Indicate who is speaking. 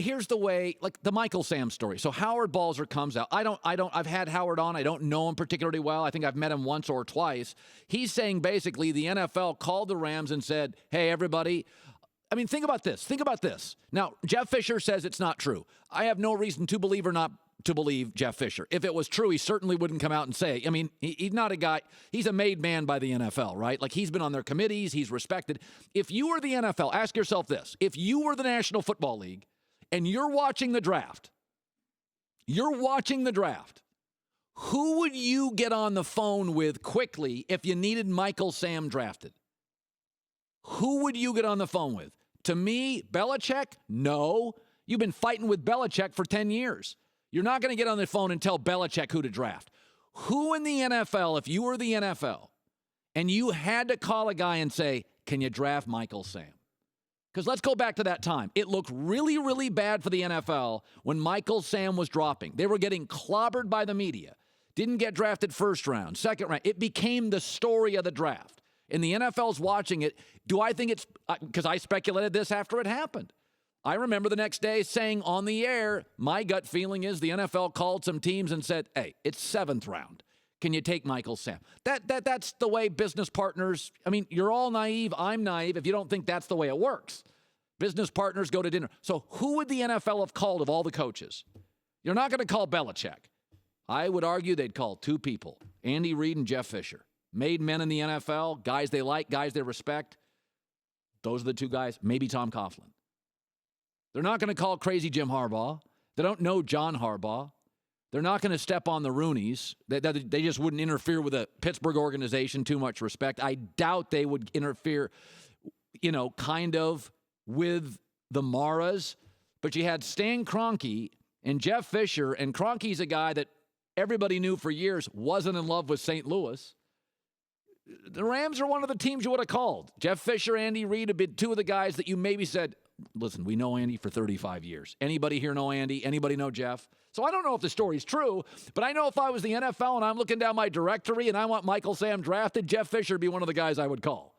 Speaker 1: here's the way, like the Michael Sam story. So Howard Balzer comes out. I've had Howard on. I don't know him particularly well. I think I've met him once or twice. He's saying basically the NFL called the Rams and said, hey, everybody. I mean, think about this. Think about this. Now, Jeff Fisher says it's not true. I have no reason to believe or not to believe Jeff Fisher. If it was true, he certainly wouldn't come out and say, I mean, he's not a guy, he's a made man by the NFL, right? Like he's been on their committees, he's respected. If you were the NFL, ask yourself this. If you were the National Football League and you're watching the draft, who would you get on the phone with quickly if you needed Michael Sam drafted? Who would you get on the phone with? To me, Belichick? No. You've been fighting with Belichick for 10 years. You're not going to get on the phone and tell Belichick who to draft. Who in the NFL, if you were the NFL, and you had to call a guy and say, can you draft Michael Sam? Because let's go back to that time. It looked really, really bad for the NFL when Michael Sam was dropping. They were getting clobbered by the media. Didn't get drafted first round, second round. It became the story of the draft. And the NFL's watching it. Do I think it's – because I speculated this after it happened. I remember the next day saying on the air, my gut feeling is the NFL called some teams and said, hey, it's seventh round. Can you take Michael Sam? That's the way business partners, I mean, you're all naive. I'm naive if you don't think that's the way it works. Business partners go to dinner. So who would the NFL have called of all the coaches? You're not going to call Belichick. I would argue they'd call two people, Andy Reid and Jeff Fisher. Made men in the NFL, guys they like, guys they respect. Those are the two guys. Maybe Tom Coughlin. They're not going to call crazy Jim Harbaugh. They don't know John Harbaugh. They're not going to step on the Rooneys. They just wouldn't interfere with a Pittsburgh organization, too much respect. I doubt they would interfere, kind of with the Maras. But you had Stan Kroenke and Jeff Fisher, and Kroenke's a guy that everybody knew for years wasn't in love with St. Louis. The Rams are one of the teams you would have called. Jeff Fisher, Andy Reid have been two of the guys that you maybe said, listen, we know Andy for 35 years. Anybody here know Andy? Anybody know Jeff? So I don't know if the story's true, but I know if I was the NFL and I'm looking down my directory and I want Michael Sam drafted, Jeff Fisher would be one of the guys I would call.